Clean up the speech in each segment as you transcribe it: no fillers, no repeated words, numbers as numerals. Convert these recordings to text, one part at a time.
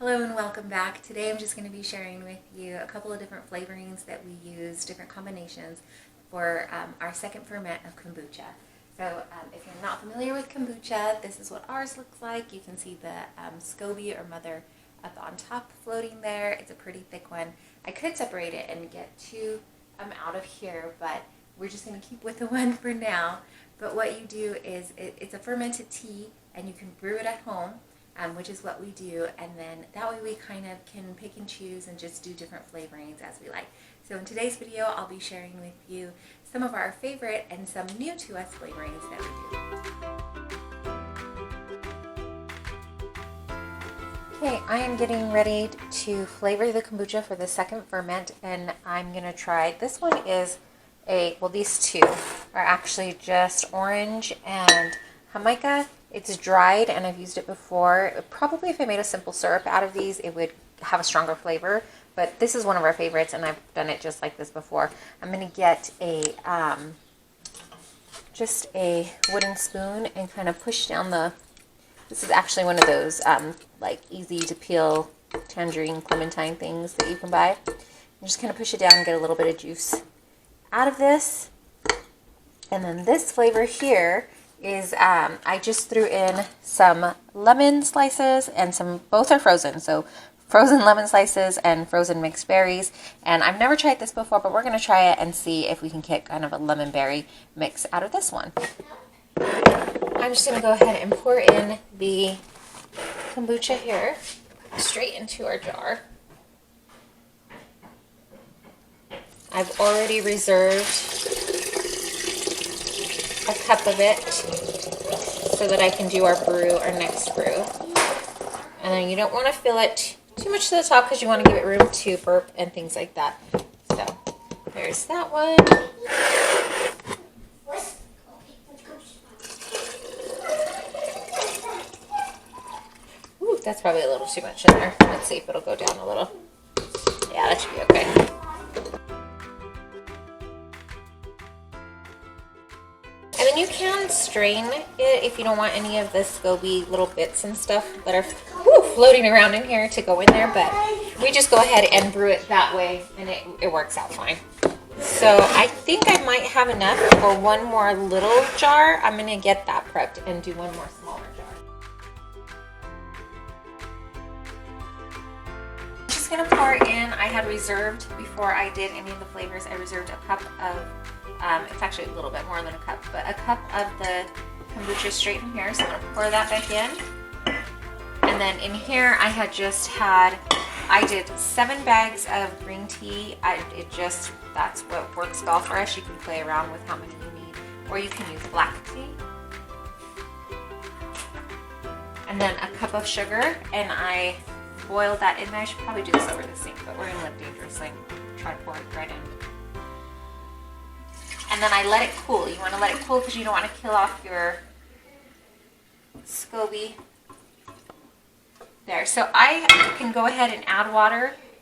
Hello and welcome back. Today I'm just going to be sharing with you a couple of different flavorings that we use, different combinations for our second ferment of kombucha. So if you're not familiar with kombucha, this is what ours looks like. You can see the SCOBY or mother up on top floating there. It's a pretty thick one. I could separate it and get two out of here, but we're just going to keep with the one for now. But what you do is it's a fermented tea and you can brew it at home. Which is what we do, and then that way we kind of can pick and choose and just do different flavorings as we like. So in today's video, I'll be sharing with you some of our favorite and some new to us flavorings that we do. Okay, I am getting ready to flavor the kombucha for the second ferment, and I'm going to try, this one is these two are actually just orange and Jamaica. It's dried and I've used it before. Probably if I made a simple syrup out of these, it would have a stronger flavor. But this is one of our favorites and I've done it just like this before. I'm going to get just a wooden spoon and kind of push down this is actually one of those like easy to peel tangerine clementine things that you can buy. And just kind of push it down and get a little bit of juice out of this. And then this flavor here is I just threw in some lemon slices and both are frozen, so frozen lemon slices and frozen mixed berries. And I've never tried this before, but we're going to try it and see if we can get kind of a lemon berry mix out of this one. I'm just going to go ahead and pour in the kombucha here straight into our jar. I've already reserved a cup of it so that I can do our next brew. And then you don't want to fill it too much to the top because you want to give it room to burp and things like that. So there's that one. Ooh, that's probably a little too much in there. Let's see if it'll go down a little. Yeah, that should be okay. And then you can strain it if you don't want any of the SCOBY little bits and stuff that are floating around in here to go in there, but we just go ahead and brew it that way and it works out fine. So I think I might have enough for one more little jar. I'm going to get that prepped and do one more smaller jar. I'm just going to pour in, I had reserved, before I did any of the flavors, I reserved a cup of it's actually a little bit more than a cup, but a cup of the kombucha straight in here. So I'm going to pour that back in. And then in here I did 7 bags of green tea. That's what works well for us. You can play around with how many you need, or you can use black tea. And then a cup of sugar, and I boiled that in there. I should probably do this over the sink, but we're going to live dangerously. Try to pour it right in. And then I let it cool. You want to let it cool because you don't want to kill off your SCOBY. There. So I can go ahead and add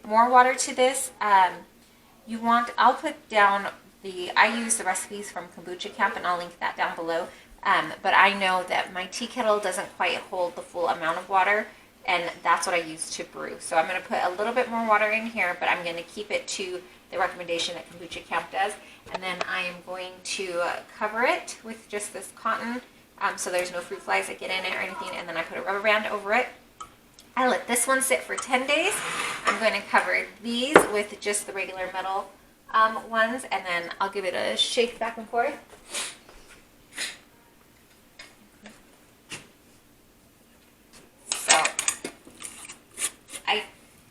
more water to this. I'll put down I use the recipes from Kombucha Camp and I'll link that down below. But I know that my tea kettle doesn't quite hold the full amount of water, and that's what I use to brew. So I'm going to put a little bit more water in here, but I'm going to keep it to the recommendation that Kombucha Camp does. And then I am going to cover it with just this cotton so there's no fruit flies that get in it or anything. And then I put a rubber band over it. I let this one sit for 10 days. I'm going to cover these with just the regular metal ones, and then I'll give it a shake back and forth. So I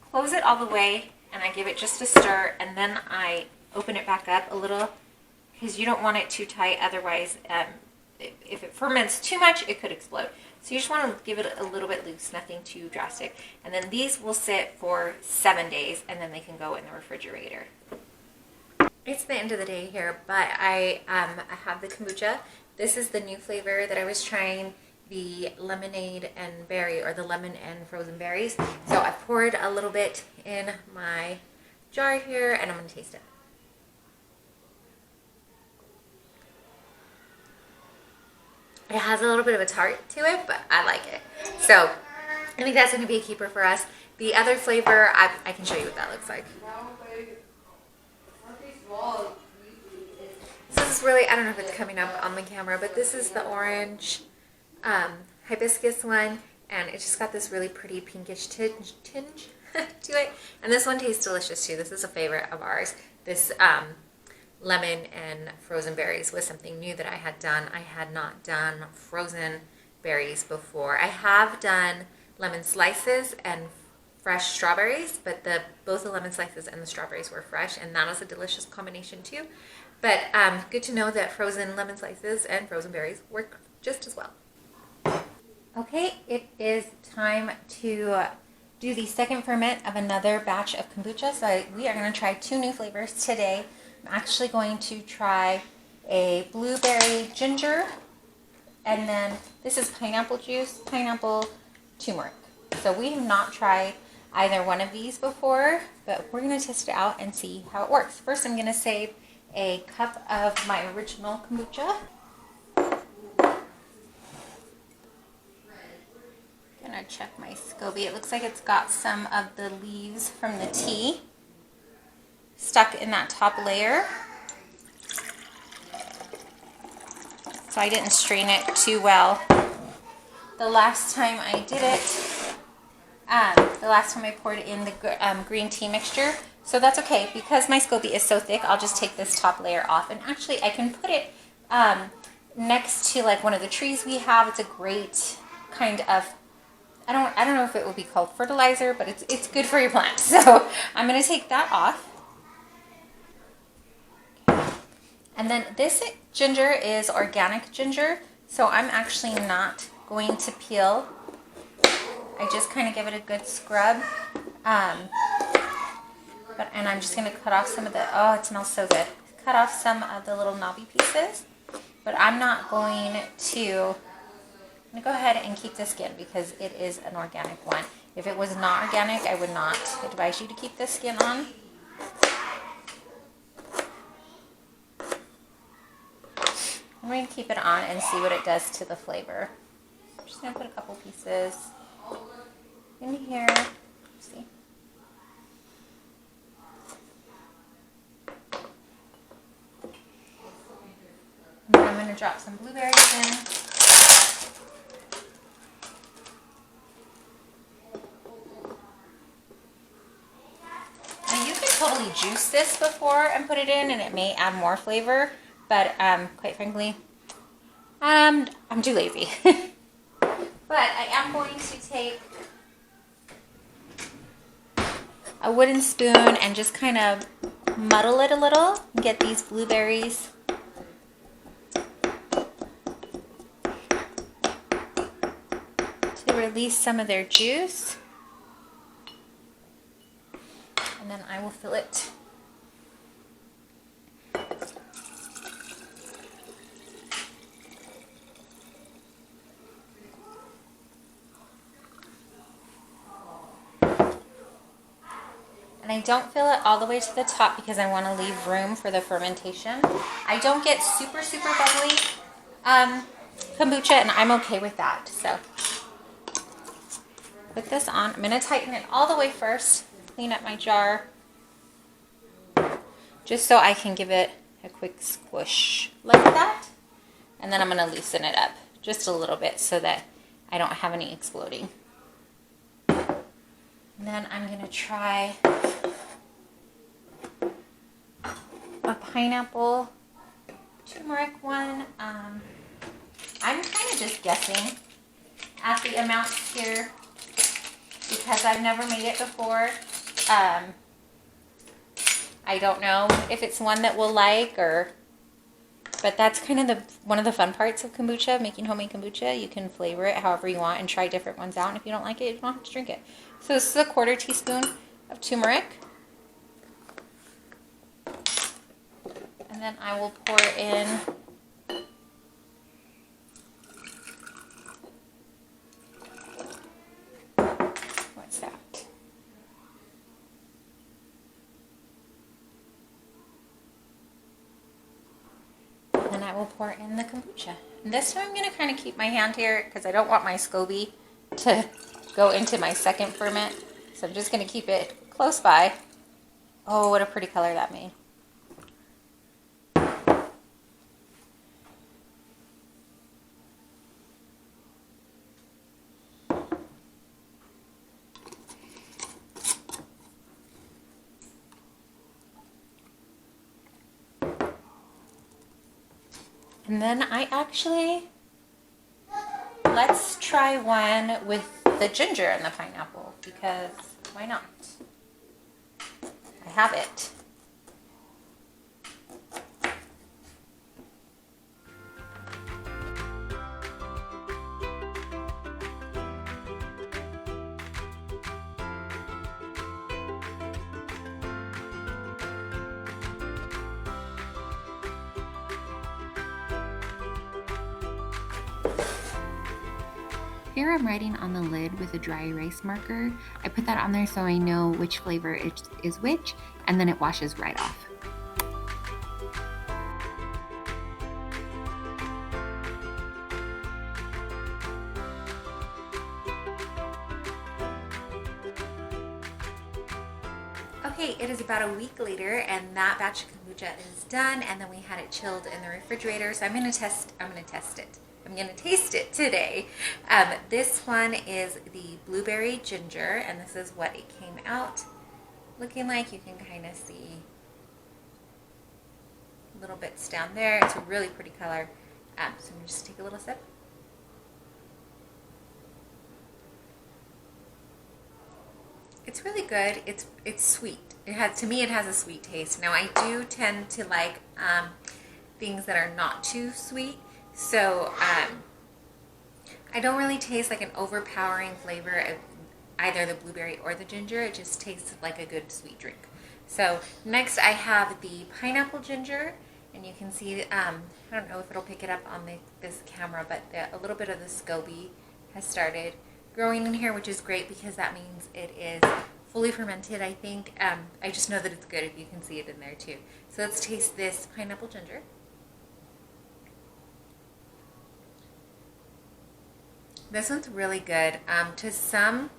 close it all the way and I give it just a stir, and then I open it back up a little because you don't want it too tight, otherwise if it ferments too much it could explode. So you just want to give it a little bit loose, nothing too drastic. And then these will sit for 7 days and then they can go in the refrigerator. It's the end of the day here, but I have the kombucha. This is the new flavor that I was trying, the lemonade and berry, or the lemon and frozen berries. So I poured a little bit in my jar here and I'm going to taste it. It has a little bit of a tart to it, but I like it. So I think that's going to be a keeper for us. The other flavor, I can show you what that looks like. This is really, I don't know if it's coming up on the camera, but this is the orange hibiscus one, and it just got this really pretty pinkish tinge to it. And this one tastes delicious too. This is a favorite of ours. This lemon and frozen berries was something new that I had done. I had not done frozen berries before. I have done lemon slices and fresh strawberries, but both the lemon slices and the strawberries were fresh, and that was a delicious combination too. But good to know that frozen lemon slices and frozen berries work just as well. Okay, it is time to do the second ferment of another batch of kombucha. So we are going to try 2 new flavors today. I'm actually going to try a blueberry ginger, and then this is pineapple juice, pineapple turmeric. So we have not tried either one of these before, but we're going to test it out and see how it works. First, I'm going to save a cup of my original kombucha. Gonna check my SCOBY. It looks like it's got some of the leaves from the tea stuck in that top layer. So I didn't strain it too well. The last time I did it, the last time I poured in the green tea mixture. So that's okay, because my SCOBY is so thick, I'll just take this top layer off. And actually I can put it next to like one of the trees we have. It's a great kind of, I don't know if it would be called fertilizer, but it's good for your plants. So I'm going to take that off. And then this ginger is organic ginger, so I'm actually not going to peel. I just kind of give it a good scrub. And I'm just going to cut off some of the, oh, it smells so good. Cut off some of the little knobby pieces, but I'm not going to, I'm going to go ahead and keep the skin because it is an organic one. If it was not organic, I would not advise you to keep the skin on. I'm going to keep it on and see what it does to the flavor. I'm just going to put a couple pieces in here. See. And then I'm going to drop some blueberries in. Now you could totally juice this before and put it in, and it may add more flavor, but quite frankly, I'm too lazy. But I am going to take a wooden spoon and just kind of muddle it a little and get these blueberries to release some of their juice. And then I will fill it. And I don't fill it all the way to the top because I want to leave room for the fermentation. I don't get super, super bubbly kombucha, and I'm okay with that. So put this on. I'm going to tighten it all the way first, clean up my jar, just so I can give it a quick squish like that. And then I'm going to loosen it up just a little bit so that I don't have any exploding. And then I'm going to try a pineapple turmeric one. I'm kind of just guessing at the amounts here because I've never made it before. I don't know if it's one that we'll like, but that's kind of one of the fun parts of kombucha, making homemade kombucha. You can flavor it however you want and try different ones out. And if you don't like it, you don't have to drink it. So this is a 1/4 teaspoon of turmeric. And then I will pour in what's that? And I will pour in the kombucha. And this time I'm going to kind of keep my hand here because I don't want my SCOBY to go into my second ferment. So I'm just going to keep it close by. Oh, what a pretty color that made. And then let's try one with the ginger and the pineapple, because why not? I have it. Here I'm writing on the lid with a dry erase marker. I put that on there so I know which flavor is which, and then it washes right off. Okay, it is about a week later, and that batch of kombucha is done, and then we had it chilled in the refrigerator. So I'm gonna taste it today. This one is the blueberry ginger, and this is what it came out looking like. You can kind of see little bits down there. It's a really pretty color. So I'm gonna just take a little sip. It's really good. It's sweet. To me, it has a sweet taste. Now, I do tend to like things that are not too sweet. So I don't really taste like an overpowering flavor of either the blueberry or the ginger. It just tastes like a good sweet drink. So next I have the pineapple ginger, and you can see, I don't know if it'll pick it up on this camera, but a little bit of the SCOBY has started growing in here, which is great because that means it is fully fermented, I think. I just know that it's good if you can see it in there too. So let's taste this pineapple ginger. This one's really good. To some,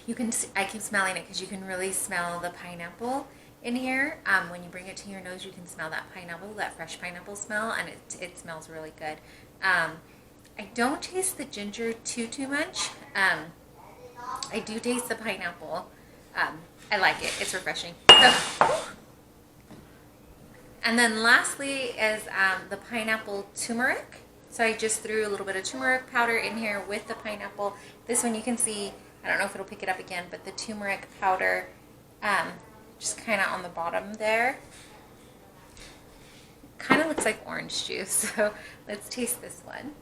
you can see, I keep smelling it because you can really smell the pineapple in here. When you bring it to your nose, you can smell that pineapple, that fresh pineapple smell, and it smells really good. I don't taste the ginger too much. I do taste the pineapple. I like it. It's refreshing. And then lastly is the pineapple turmeric. So I just threw a little bit of turmeric powder in here with the pineapple. This one you can see, I don't know if it'll pick it up again, but the turmeric powder just kind of on the bottom there. Kind of looks like orange juice. So let's taste this one.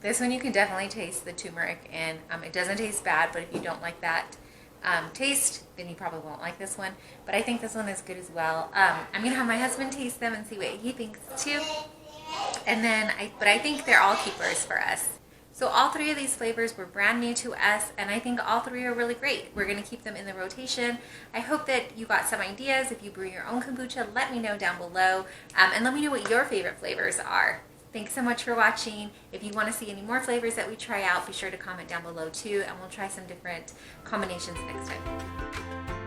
This one you can definitely taste the turmeric, and it doesn't taste bad, but if you don't like that taste, then you probably won't like this one. But I think this one is good as well. I'm gonna have my husband taste them and see what he thinks too. And then, I think they're all keepers for us. So all three of these flavors were brand new to us, and I think all three are really great. We're gonna keep them in the rotation. I hope that you got some ideas. If you brew your own kombucha, let me know down below, and let me know what your favorite flavors are. Thanks so much for watching. If you want to see any more flavors that we try out, be sure to comment down below too, and we'll try some different combinations next time.